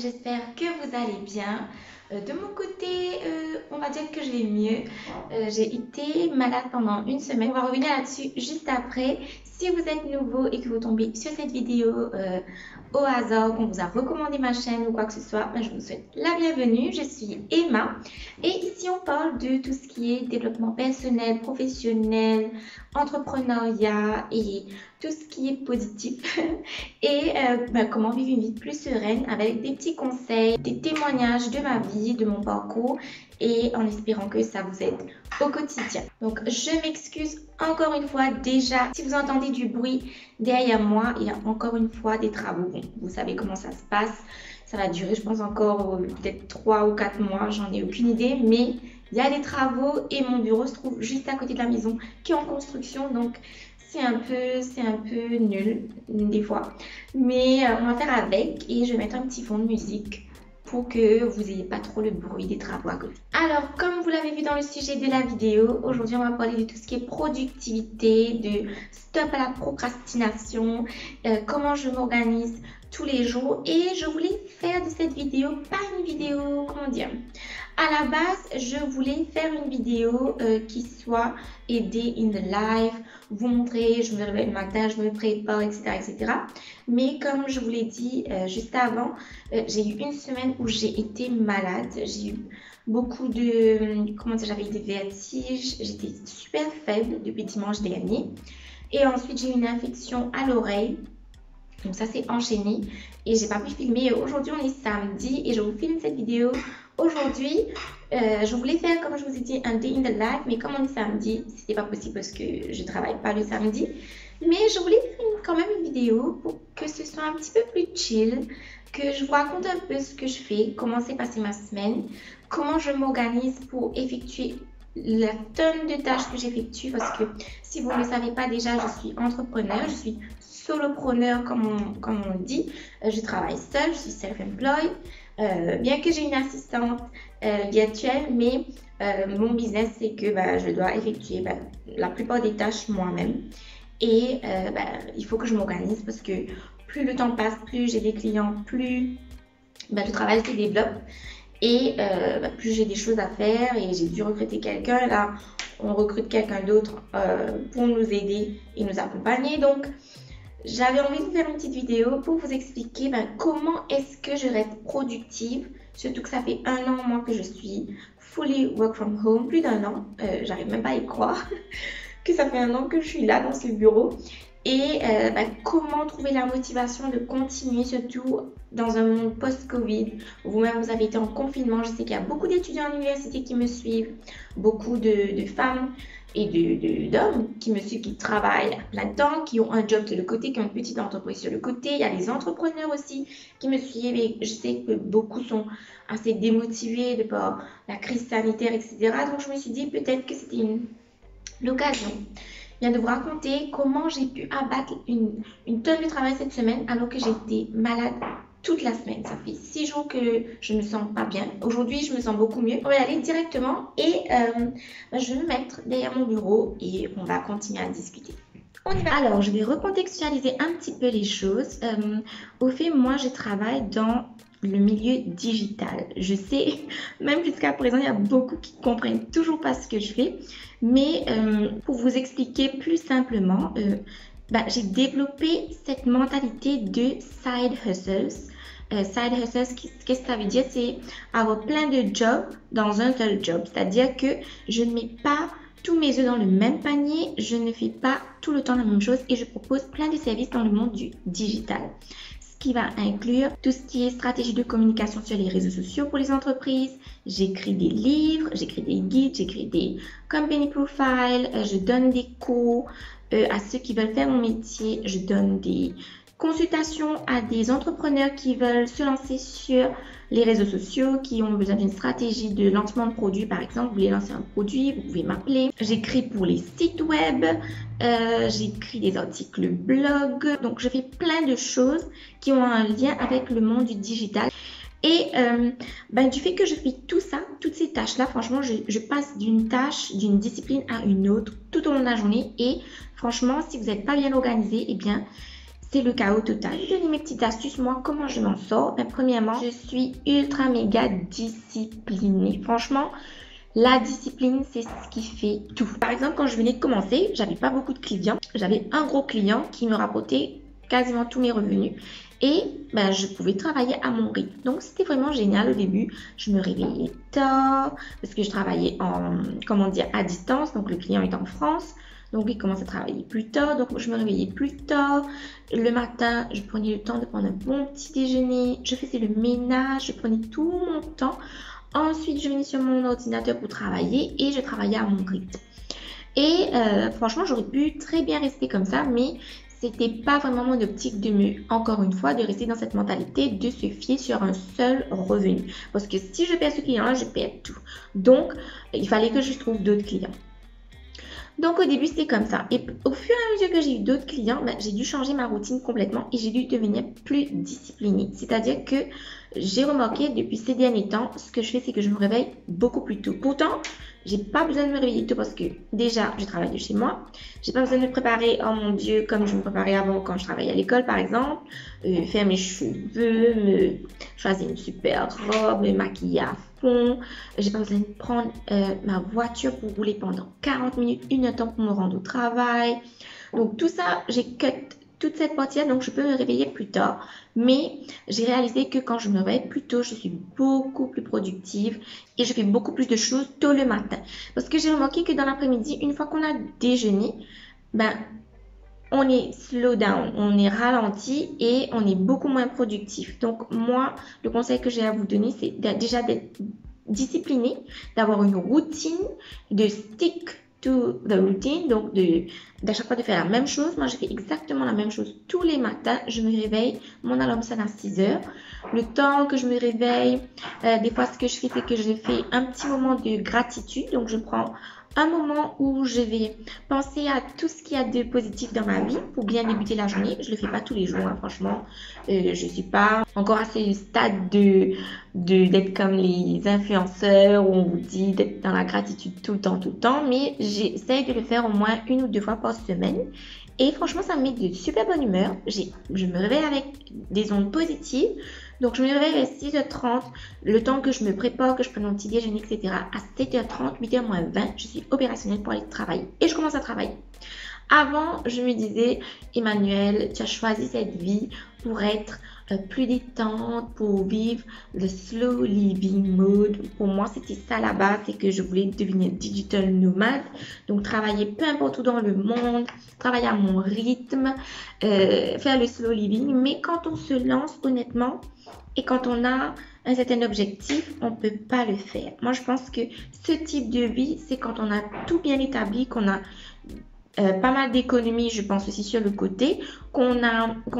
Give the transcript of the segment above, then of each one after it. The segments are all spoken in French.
j'espère que vous allez bien. De mon côté, on va dire que je vais mieux. J'ai été malade pendant une semaine. On va revenir là-dessus juste après. Si vous êtes nouveau et que vous tombez sur cette vidéo au hasard, qu'on vous a recommandé ma chaîne ou quoi que ce soit, ben, je vous souhaite la bienvenue. Je suis Emma et ici on parle de tout ce qui est développement personnel, professionnel, entrepreneuriat et tout ce qui est positif et comment vivre une vie plus sereine avec des petits conseils, des témoignages de ma vie, de mon parcours et en espérant que ça vous aide au quotidien. Donc je m'excuse encore une fois déjà si vous entendez du bruit derrière moi, il y a encore une fois des travaux. Bon, vous savez comment ça se passe, ça va durer je pense encore peut-être 3 ou 4 mois, j'en ai aucune idée, mais il y a des travaux et mon bureau se trouve juste à côté de la maison qui est en construction, donc c'est un peu nul des fois, mais on va faire avec et je vais mettre un petit fond de musique pour que vous n'ayez pas trop le bruit des travaux à côté. Alors, comme vous l'avez vu dans le sujet de la vidéo, aujourd'hui on va parler de tout ce qui est productivité, de stop à la procrastination, comment je m'organise tous les jours et je voulais faire de cette vidéo, pas une vidéo, comment dire, à la base, je voulais faire une vidéo qui soit a day in the life, vous montrer, je me réveille le matin, je me prépare, etc. etc. Mais comme je vous l'ai dit juste avant, j'ai eu une semaine où j'ai été malade. J'ai eu beaucoup de, comment dire, j'avais des vertiges, j'étais super faible depuis dimanche dernier. Et ensuite, j'ai eu une infection à l'oreille. Donc ça s'est enchaîné et j'ai pas pu filmer. Aujourd'hui on est samedi et je vous filme cette vidéo aujourd'hui. Je voulais faire, comme je vous ai dit, un day in the life, mais comme on est samedi, c'était pas possible parce que je travaille pas le samedi. Mais je voulais faire quand même une vidéo pour que ce soit un petit peu plus chill, que je vous raconte un peu ce que je fais, comment s'est passée ma semaine, comment je m'organise pour effectuer la tonne de tâches que j'effectue, parce que si vous ne le savez pas déjà, je suis entrepreneur, je suis solopreneur comme on le dit. Je travaille seule, je suis self-employed, bien que j'ai une assistante virtuelle, mais mon business c'est que je dois effectuer la plupart des tâches moi-même et il faut que je m'organise parce que plus le temps passe, plus j'ai des clients, plus le travail se développe et plus j'ai des choses à faire et j'ai dû recruter quelqu'un. Là on recrute quelqu'un d'autre pour nous aider et nous accompagner. Donc j'avais envie de vous faire une petite vidéo pour vous expliquer comment est-ce que je reste productive, surtout que ça fait 1 an moi que je suis fully work from home, plus d'1 an, j'arrive même pas à y croire que ça fait 1 an que je suis là dans ce bureau et comment trouver la motivation de continuer, surtout dans un monde post-Covid. Vous-même vous avez été en confinement, je sais qu'il y a beaucoup d'étudiants à l'université qui me suivent, beaucoup de femmes et d'hommes qui me suivent, qui travaillent à plein temps, qui ont un job de le côté, qui ont une petite entreprise sur le côté. Il y a les entrepreneurs aussi qui me suivent et je sais que beaucoup sont assez démotivés de par la crise sanitaire, etc. Donc je me suis dit peut-être que c'était l'occasion de vous raconter comment j'ai pu abattre une tonne de travail cette semaine alors que j'étais malade toute la semaine. Ça fait 6 jours que je me sens pas bien. Aujourd'hui, je me sens beaucoup mieux. On va y aller directement et je vais me mettre derrière mon bureau et on va continuer à discuter. On y va. Alors, je vais recontextualiser un petit peu les choses. Au fait, moi, je travaille dans le milieu digital. Je sais, même jusqu'à présent, il y a beaucoup qui ne comprennent toujours pas ce que je fais. Mais pour vous expliquer plus simplement, j'ai développé cette mentalité de side hustles. Side hustles, qu'est-ce que ça veut dire? C'est avoir plein de jobs dans un seul job. C'est-à-dire que je ne mets pas tous mes œufs dans le même panier, je ne fais pas tout le temps la même chose et je propose plein de services dans le monde du digital. Ce qui va inclure tout ce qui est stratégie de communication sur les réseaux sociaux pour les entreprises. J'écris des livres, j'écris des guides, j'écris des company profiles, je donne des cours à ceux qui veulent faire mon métier, je donne des consultations à des entrepreneurs qui veulent se lancer sur les réseaux sociaux, qui ont besoin d'une stratégie de lancement de produits. Par exemple, vous voulez lancer un produit, vous pouvez m'appeler. J'écris pour les sites web, j'écris des articles blog. Donc, je fais plein de choses qui ont un lien avec le monde du digital. Et du fait que je fais tout ça, toutes ces tâches-là, franchement, je passe d'une tâche, d'une discipline à une autre tout au long de la journée. Et franchement, si vous n'êtes pas bien organisé, eh bien, c'est le chaos total. Je vais donner mes petites astuces. Moi, comment je m'en sors? Ben, premièrement, je suis ultra méga disciplinée. Franchement, la discipline, c'est ce qui fait tout. Par exemple, quand je venais de commencer, j'avais pas beaucoup de clients. J'avais un gros client qui me rapportait quasiment tous mes revenus. Et ben, je pouvais travailler à mon rythme. Donc, c'était vraiment génial au début. Je me réveillais tard parce que je travaillais comment dire, à distance. Donc, le client est en France. Donc, il commence à travailler plus tard. Donc, je me réveillais plus tard. Le matin, je prenais le temps de prendre un bon petit déjeuner. Je faisais le ménage. Je prenais tout mon temps. Ensuite, je venais sur mon ordinateur pour travailler et je travaillais à mon rythme. Et franchement, j'aurais pu très bien rester comme ça, mais c'était pas vraiment mon optique encore une fois, de rester dans cette mentalité de se fier sur un seul revenu. Parce que si je perds ce client-là, je perds tout. Donc, il fallait que je trouve d'autres clients. Donc au début c'était comme ça et au fur et à mesure que j'ai eu d'autres clients, ben, j'ai dû changer ma routine complètement et j'ai dû devenir plus disciplinée. C'est-à-dire que j'ai remarqué depuis ces derniers temps, ce que je fais c'est que je me réveille beaucoup plus tôt. Pourtant, j'ai pas besoin de me réveiller tôt parce que déjà je travaille de chez moi. J'ai pas besoin de me préparer, oh mon Dieu, comme je me préparais avant quand je travaillais à l'école par exemple. Faire mes cheveux, me choisir une super robe, me maquiller à fond. J'ai pas besoin de prendre ma voiture pour rouler pendant 40 minutes, 1 heure pour me rendre au travail. Donc tout ça, j'ai cut toute cette partie-là, donc je peux me réveiller plus tard. Mais j'ai réalisé que quand je me réveille plus tôt, je suis beaucoup plus productive et je fais beaucoup plus de choses tôt le matin. Parce que j'ai remarqué que dans l'après-midi, une fois qu'on a déjeuné, ben on est slow down, on est ralenti et on est beaucoup moins productif. Donc moi, le conseil que j'ai à vous donner, c'est déjà d'être discipliné, d'avoir une routine, de stick to the routine, donc d'à chaque fois de faire la même chose. Moi, je fais exactement la même chose tous les matins. Je me réveille, mon alarme sonne à 6 heures. Le temps que je me réveille, des fois, ce que je fais, c'est que je fais un petit moment de gratitude. Donc, je prends un moment où je vais penser à tout ce qu'il y a de positif dans ma vie pour bien débuter la journée. Je le fais pas tous les jours, hein, franchement. Je suis pas encore à ce stade d'être comme les influenceurs où on vous dit d'être dans la gratitude tout le temps, mais j'essaye de le faire au moins 1 ou 2 fois par semaine. Et franchement, ça me met de super bonne humeur. Je me réveille avec des ondes positives. Donc, je me réveille à 6h30, le temps que je me prépare, que je prenne mon petit déjeuner, etc. À 7h30, 8h moins 20, je suis opérationnelle pour aller travailler. Et je commence à travailler. Avant, je me disais, Emmanuel, tu as choisi cette vie pour être plus détente, pour vivre le slow living mode. Pour moi, c'était ça la base, c'est que je voulais devenir digital nomade. Donc, travailler peu importe où dans le monde, travailler à mon rythme, faire le slow living. Mais quand on se lance, honnêtement, et quand on a un certain objectif, on ne peut pas le faire. Moi, je pense que ce type de vie, c'est quand on a tout bien établi, qu'on a pas mal d'économies, je pense aussi sur le côté, qu'on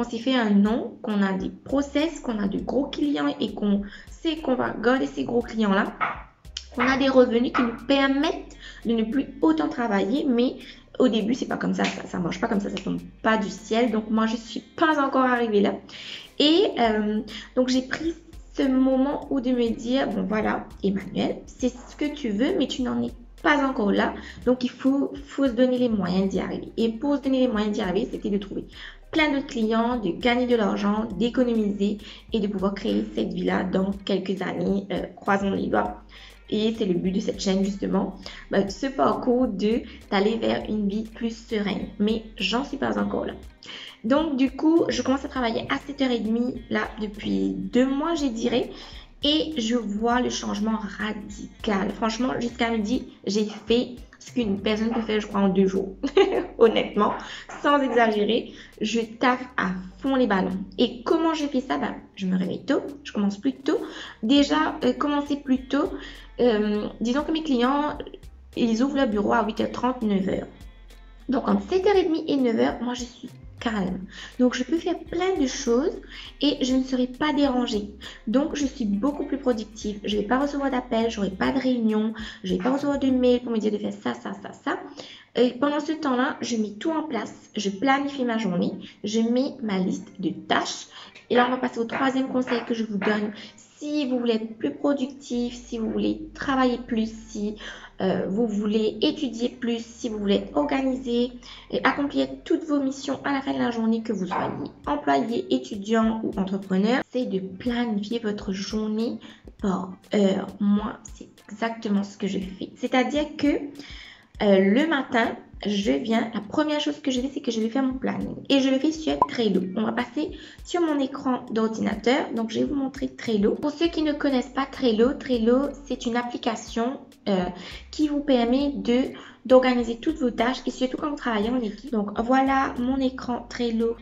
s'est fait un nom, qu'on a des process, qu'on a de gros clients et qu'on sait qu'on va garder ces gros clients-là. On a des revenus qui nous permettent de ne plus autant travailler, mais au début, c'est pas comme ça, ça marche pas comme ça tombe pas du ciel. Donc moi, je suis pas encore arrivée là. Et donc j'ai pris ce moment où de me dire, bon voilà, Emmanuel, c'est ce que tu veux, mais tu n'en es pas encore là. Donc il faut se donner les moyens d'y arriver. Et pour se donner les moyens d'y arriver, c'était de trouver plein d'autres clients, de gagner de l'argent, d'économiser et de pouvoir créer cette vie-là dans quelques années. Croisons les doigts. Et c'est le but de cette chaîne justement, ce parcours d'aller vers une vie plus sereine. Mais j'en suis pas encore là. Donc du coup, je commence à travailler à 7h30 là depuis 2 mois, je dirais. Et je vois le changement radical. Franchement, jusqu'à midi, j'ai fait ce qu'une personne peut faire, je crois, en 2 jours. Honnêtement, sans exagérer, je taffe à fond les ballons. Et comment je fais ça? Je me réveille tôt, je commence plus tôt. Déjà, commencer plus tôt, disons que mes clients, ils ouvrent leur bureau à 8h30, 9h. Donc, entre 7h30 et 9h, moi, je suis calme. Donc, je peux faire plein de choses et je ne serai pas dérangée. Donc, je suis beaucoup plus productive. Je ne vais pas recevoir d'appels, je n'aurai pas de réunion, je ne vais pas recevoir de mails pour me dire de faire ça, ça, ça, ça. Et pendant ce temps-là, je mets tout en place. Je planifie ma journée, je mets ma liste de tâches. Et là, on va passer au 3e conseil que je vous donne. Si vous voulez être plus productif, si vous voulez travailler plus, si vous voulez étudier plus, si vous voulez être organisé et accomplir toutes vos missions à la fin de la journée, que vous soyez employé, étudiant ou entrepreneur, c'est de planifier votre journée par heure. Moi, c'est exactement ce que je fais. C'est-à-dire que le matin, la première chose que je fais, c'est que je vais faire mon planning. Et je le fais sur Trello. On va passer sur mon écran d'ordinateur. Donc, je vais vous montrer Trello. Pour ceux qui ne connaissent pas Trello, Trello, c'est une application qui vous permet d'organiser toutes vos tâches et surtout quand vous travaillez en équipe. Donc, voilà mon écran Trello,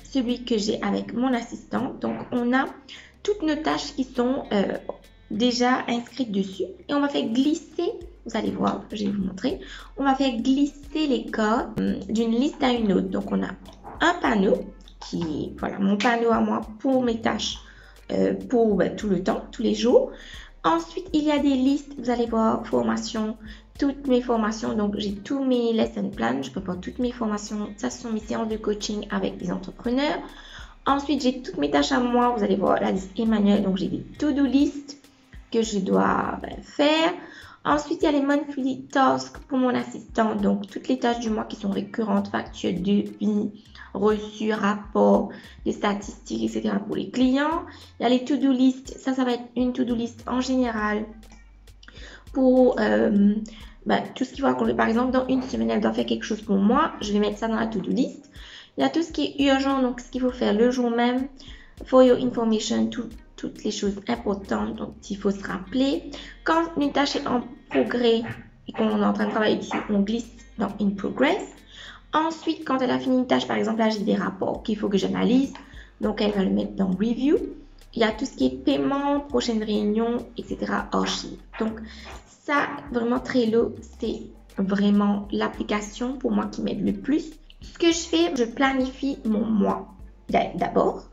celui que j'ai avec mon assistant. Donc, on a toutes nos tâches qui sont déjà inscrites dessus. Et on va faire glisser, vous allez voir, je vais vous montrer. On va faire glisser les codes d'une liste à une autre. Donc, on a un panneau qui, voilà, mon panneau à moi pour mes tâches pour tout le temps, tous les jours. Ensuite, il y a des listes, vous allez voir, formation, toutes mes formations. Donc, j'ai tous mes lesson plans, je prépare toutes mes formations. Ça, ce sont mes séances de coaching avec des entrepreneurs. Ensuite, j'ai toutes mes tâches à moi. Vous allez voir la liste Emmanuel. Donc, j'ai des to-do list que je dois faire. Ensuite, il y a les monthly tasks pour mon assistant. Donc, toutes les tâches du mois qui sont récurrentes, factures, devis, reçus, rapports, des statistiques, etc. pour les clients. Il y a les to-do list. Ça va être une to-do list en général pour tout ce qu'il faut accomplir. Par exemple, dans une semaine, elle doit faire quelque chose pour moi. Je vais mettre ça dans la to-do list. Il y a tout ce qui est urgent, donc ce qu'il faut faire le jour même. For your information, toutes les choses importantes dont il faut se rappeler. Quand une tâche est en progrès et qu'on est en train de travailler dessus, on glisse dans In Progress. Ensuite, quand elle a fini une tâche, par exemple, là j'ai des rapports qu'il faut que j'analyse. Donc, elle va le mettre dans Review. Il y a tout ce qui est paiement, prochaine réunion, etc. Archive. Donc, ça, vraiment, Trello, c'est vraiment l'application pour moi qui m'aide le plus. Ce que je fais, je planifie mon mois d'abord.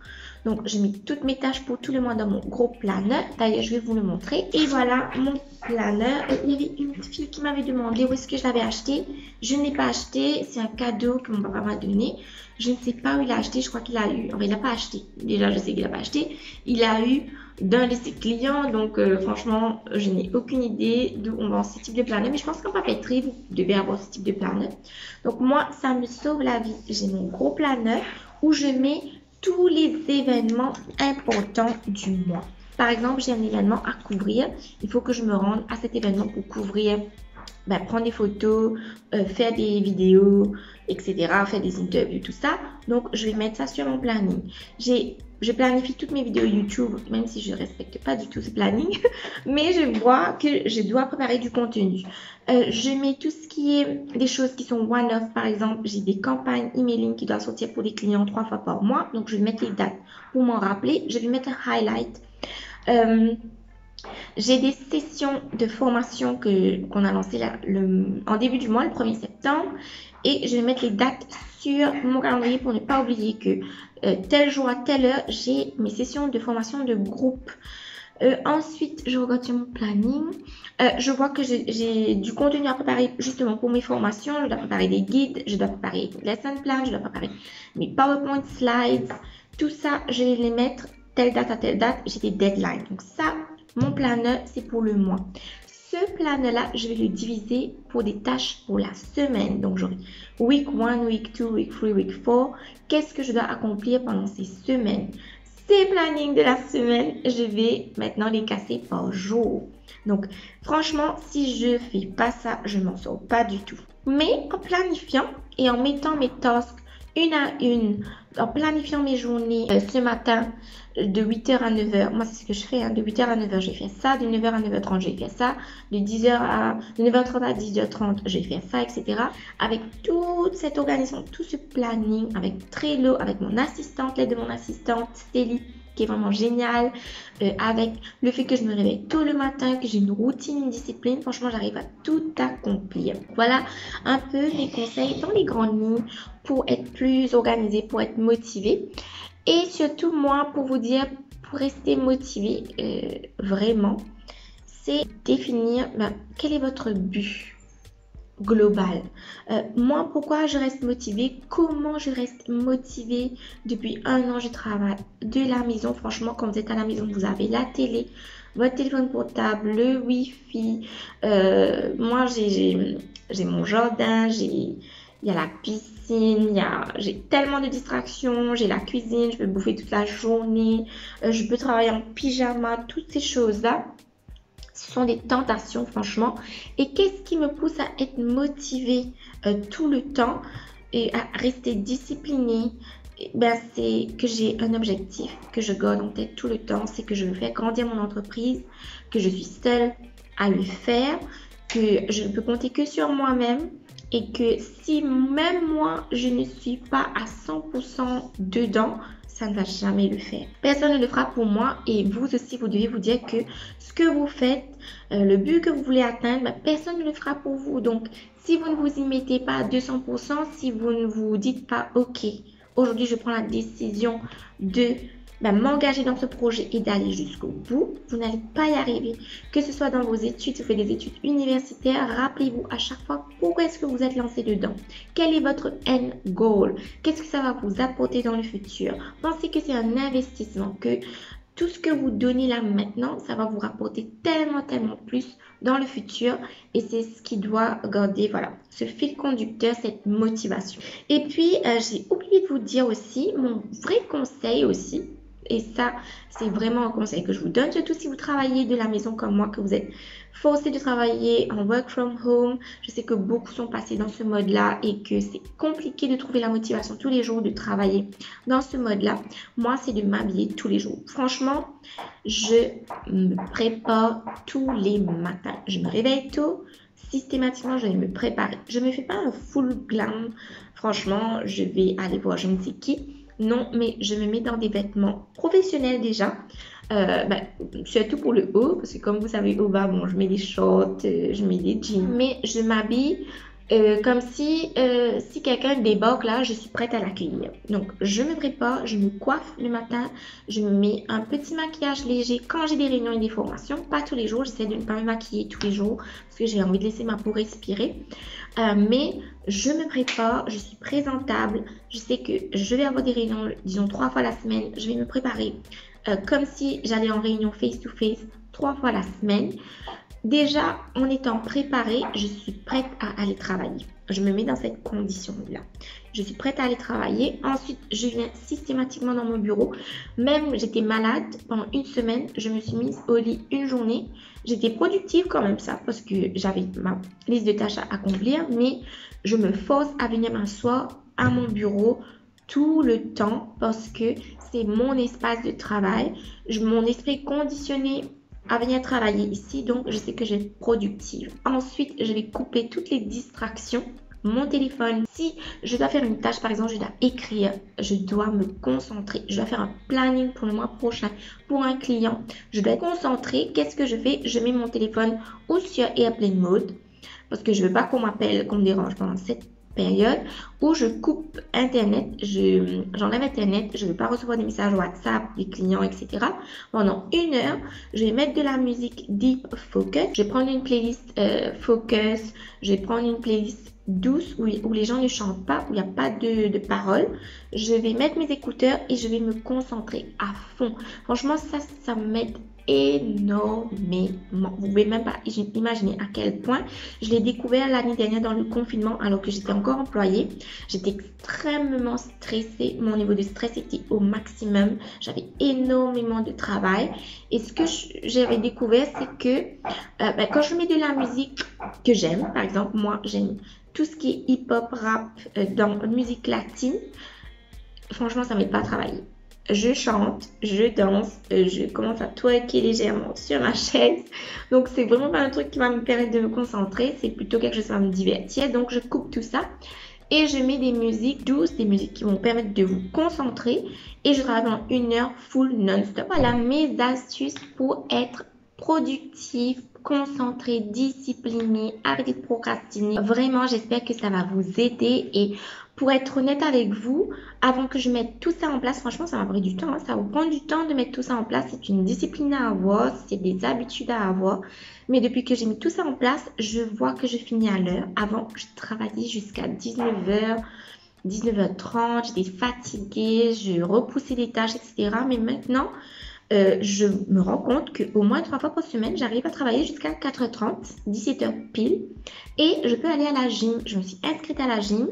Donc, je mets toutes mes tâches pour tous les mois dans mon gros planeur. D'ailleurs, je vais vous le montrer. Et voilà mon planeur. Il y avait une fille qui m'avait demandé où est-ce que je l'avais acheté. Je ne l'ai pas acheté. C'est un cadeau que mon papa m'a donné. Je ne sais pas où il l'a acheté. Je crois qu'il a eu. Enfin, il n'a pas acheté. Déjà, je sais qu'il n'a pas acheté. Il a eu d'un de ses clients. Donc, franchement, je n'ai aucune idée d'où on vend ce type de planeur. Mais je pense qu'en papeterie, vous devez avoir ce type de planeur. Donc, moi, ça me sauve la vie. J'ai mon gros planeur où je mets tous les événements importants du mois. Par exemple, j'ai un événement à couvrir. Il faut que je me rende à cet événement pour couvrir, prendre des photos, faire des vidéos, etc., faire des interviews, tout ça. Donc, je vais mettre ça sur mon planning. Je planifie toutes mes vidéos YouTube, même si je ne respecte pas du tout ce planning. Mais je vois que je dois préparer du contenu. Je mets tout ce qui est des choses qui sont one-off. Par exemple, j'ai des campagnes emailing qui doivent sortir pour les clients 3 fois par mois. Donc, je vais mettre les dates pour m'en rappeler. Je vais mettre un highlight. J'ai des sessions de formation qu'on a lancées en début du mois, le 1er septembre. Et je vais mettre les dates sur mon calendrier pour ne pas oublier que tel jour à telle heure, j'ai mes sessions de formation de groupe. Ensuite, je regarde sur mon planning. Je vois que j'ai du contenu à préparer justement pour mes formations. Je dois préparer des guides, je dois préparer des lesson plans, je dois préparer mes PowerPoint slides. Tout ça, je vais les mettre telle date à telle date. J'ai des deadlines. Donc ça, mon planeur, c'est pour le mois. Ce planeur-là, je vais le diviser pour des tâches pour la semaine. Donc, j'aurai week 1, week 2, week 3, week 4. Qu'est-ce que je dois accomplir pendant ces semaines? Ces plannings de la semaine, je vais maintenant les casser par jour. Donc, franchement, si je fais pas ça, je m'en sors pas du tout. Mais en planifiant et en mettant mes tasks une à une, en planifiant mes journées ce matin de 8h à 9h, moi c'est ce que je fais, de 8h à 9h j'ai fait ça, de 9h à 9h30 j'ai fait ça, de 9h30 à 10h30 j'ai fait ça, etc. Avec toute cette organisation, tout ce planning, avec Trello, avec mon assistante, l'aide de mon assistante, Stélie, qui est vraiment géniale, avec le fait que je me réveille tôt le matin, que j'ai une routine, une discipline, franchement j'arrive à tout accomplir. Voilà un peu mes conseils dans les grandes lignes pour être plus organisée, pour être motivée. Et surtout moi, pour vous dire, pour rester motivé, vraiment, c'est définir quel est votre but. global. Moi, pourquoi je reste motivée? Comment je reste motivée? Depuis 1 an, je travaille de la maison. Franchement, quand vous êtes à la maison, vous avez la télé, votre téléphone portable, le Wi-Fi. Moi, j'ai mon jardin, il y a la piscine, j'ai tellement de distractions, j'ai la cuisine, je peux bouffer toute la journée, je peux travailler en pyjama, toutes ces choses-là. Ce sont des tentations, franchement. Et qu'est-ce qui me pousse à être motivée tout le temps et à rester disciplinée? Ben, c'est que j'ai un objectif que je garde en tête tout le temps. C'est que je veux faire grandir mon entreprise, que je suis seule à le faire, que je ne peux compter que sur moi-même. Et que si même moi, je ne suis pas à 100% dedans, ça ne va jamais le faire. Personne ne le fera pour moi et vous aussi, vous devez vous dire que ce que vous faites, le but que vous voulez atteindre, ben, personne ne le fera pour vous. Donc, si vous ne vous y mettez pas à 200%, si vous ne vous dites pas, ok, aujourd'hui, je prends la décision de m'engager dans ce projet et d'aller jusqu'au bout, vous n'allez pas y arriver. Que ce soit dans vos études, si vous faites des études universitaires, rappelez-vous à chaque fois pourquoi est-ce que vous êtes lancé dedans. Quel est votre end goal? Qu'est-ce que ça va vous apporter dans le futur? Pensez que c'est un investissement, que tout ce que vous donnez là maintenant, ça va vous rapporter tellement, tellement plus dans le futur. Et c'est ce qui doit garder, voilà, ce fil conducteur, cette motivation. Et puis, j'ai oublié de vous dire aussi, mon vrai conseil aussi, et ça, c'est vraiment un conseil que je vous donne, surtout si vous travaillez de la maison comme moi, que vous êtes forcé de travailler en work from home. Je sais que beaucoup sont passés dans ce mode-là et que c'est compliqué de trouver la motivation tous les jours de travailler dans ce mode-là. Moi, c'est de m'habiller tous les jours. Franchement, je me prépare tous les matins. Je me réveille tôt. Systématiquement, je vais me préparer. Je ne me fais pas un full glam. Franchement, je vais aller voir je ne sais qui. Non, mais je me mets dans des vêtements professionnels déjà. Surtout pour le haut, parce que comme vous savez, au bas, bon, je mets des shorts, je mets des jeans. Mais je m'habille comme si quelqu'un débarque là, je suis prête à l'accueillir. Donc, je me prépare, je me coiffe le matin, je me mets un petit maquillage léger quand j'ai des réunions et des formations. Pas tous les jours, j'essaie de ne pas me maquiller tous les jours parce que j'ai envie de laisser ma peau respirer. Mais je me prépare, je suis présentable, je sais que je vais avoir des réunions, disons 3 fois la semaine, je vais me préparer comme si j'allais en réunion face-to-face 3 fois la semaine. Déjà, en étant préparée, je suis prête à aller travailler. Je me mets dans cette condition-là. Je suis prête à aller travailler. Ensuite, je viens systématiquement dans mon bureau. Même j'étais malade pendant 1 semaine. Je me suis mise au lit une journée. J'étais productive quand même ça parce que j'avais ma liste de tâches à accomplir. Mais je me force à venir m'asseoir à mon bureau tout le temps parce que c'est mon espace de travail. Mon esprit est conditionné à venir travailler ici, donc je sais que je vais être productive. Ensuite, je vais couper toutes les distractions. Mon téléphone, si je dois faire une tâche, par exemple, je dois écrire, je dois me concentrer, je dois faire un planning pour le mois prochain, pour un client, je dois être concentrée. Qu'est-ce que je fais? Je mets mon téléphone ou sur Airplane Mode, parce que je ne veux pas qu'on m'appelle, qu'on me dérange pendant cette période, où je coupe Internet, j'enlève Internet, je ne veux pas recevoir des messages WhatsApp des clients, etc. Pendant 1 heure, je vais mettre de la musique Deep Focus, je vais prendre une playlist Focus, je vais prendre une playlist douce où les gens ne chantent pas, où il n'y a pas de paroles. Je vais mettre mes écouteurs et je vais me concentrer à fond. Franchement, ça m'aide énormément. Vous pouvez même pas imaginer à quel point je l'ai découvert l'année dernière dans le confinement alors que j'étais encore employée. J'étais extrêmement stressée. Mon niveau de stress était au maximum. J'avais énormément de travail. Et ce que j'avais découvert, c'est que quand je mets de la musique que j'aime, par exemple, moi j'aime tout ce qui est hip-hop, rap, dans musique latine, franchement, ça m'aide pas à travailler. Je chante, je danse, je commence à twerker légèrement sur ma chaise. Donc, c'est vraiment pas un truc qui va me permettre de me concentrer. C'est plutôt quelque chose qui va me divertir. Donc, je coupe tout ça et je mets des musiques douces, des musiques qui vont permettre de vous concentrer. Et je travaille pendant 1 heure full non-stop. Voilà mes astuces pour être productif, concentré, discipliné, arrêtez de procrastiner. Vraiment, j'espère que ça va vous aider et Pour être honnête avec vous, avant que je mette tout ça en place, franchement, ça m'a pris du temps, hein. Ça vous prend du temps de mettre tout ça en place. C'est une discipline à avoir, c'est des habitudes à avoir. Mais depuis que j'ai mis tout ça en place, je vois que je finis à l'heure. Avant, je travaillais jusqu'à 19h, 19h30, j'étais fatiguée, je repoussais les tâches, etc. Mais maintenant, je me rends compte qu'au moins 3 fois par semaine, j'arrive à travailler jusqu'à 4h30, 17h pile. Et je peux aller à la gym. Je me suis inscrite à la gym.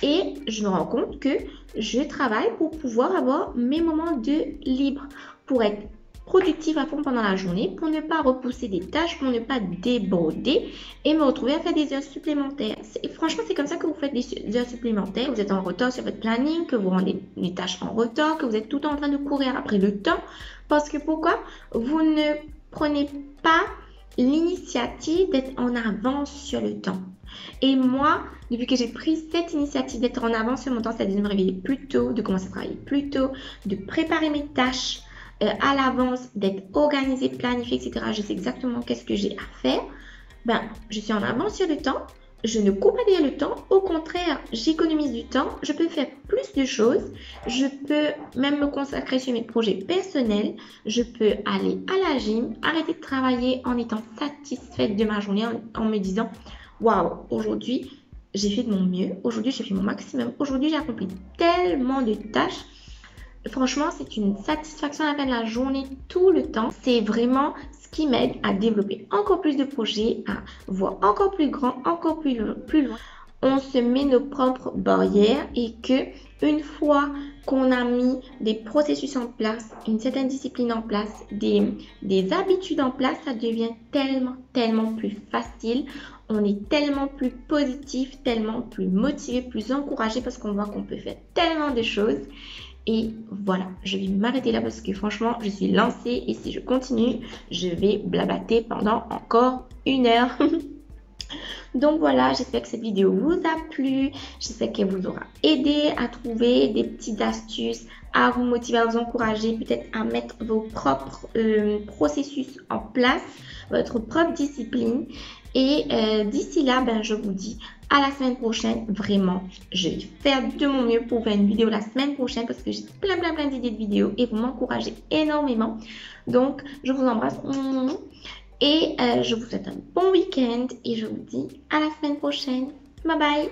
Et je me rends compte que je travaille pour pouvoir avoir mes moments de libre, pour être productive à fond pendant la journée, pour ne pas repousser des tâches, pour ne pas déborder et me retrouver à faire des heures supplémentaires. Franchement, c'est comme ça que vous faites des heures supplémentaires. Vous êtes en retard sur votre planning, que vous rendez les tâches en retard, que vous êtes tout le temps en train de courir après le temps. Parce que pourquoi? Vous ne prenez pas l'initiative d'être en avance sur le temps. Et moi, depuis que j'ai pris cette initiative d'être en avance sur mon temps, c'est-à-dire de me réveiller plus tôt, de commencer à travailler plus tôt, de préparer mes tâches à l'avance, d'être organisée, planifiée, etc. Je sais exactement qu'est-ce que j'ai à faire. Ben, je suis en avance sur le temps. Je ne coupe pas derrière le temps. Au contraire, j'économise du temps. Je peux faire plus de choses. Je peux même me consacrer sur mes projets personnels. Je peux aller à la gym, arrêter de travailler en étant satisfaite de ma journée, en me disant waouh, aujourd'hui, j'ai fait de mon mieux. Aujourd'hui, j'ai fait mon maximum. Aujourd'hui, j'ai accompli tellement de tâches. Franchement, c'est une satisfaction à la fin de la journée, tout le temps. C'est vraiment ce qui m'aide à développer encore plus de projets, à voir encore plus grand, encore plus loin. On se met nos propres barrières et que une fois qu'on a mis des processus en place, une certaine discipline en place, des habitudes en place, ça devient tellement plus facile. On est tellement plus positif, tellement plus motivé, plus encouragé parce qu'on voit qu'on peut faire tellement de choses. Et voilà, je vais m'arrêter là parce que franchement, je suis lancée et si je continue, je vais blablater pendant encore 1 heure. Donc voilà, j'espère que cette vidéo vous a plu. J'espère qu'elle vous aura aidé à trouver des petites astuces, à vous motiver, à vous encourager, peut-être à mettre vos propres processus en place, votre propre discipline. Et d'ici là, ben, je vous dis à la semaine prochaine. Vraiment, je vais faire de mon mieux pour faire une vidéo la semaine prochaine parce que j'ai plein d'idées de vidéos et vous m'encouragez énormément. Donc, je vous embrasse. Et je vous souhaite un bon week-end et je vous dis à la semaine prochaine. Bye bye!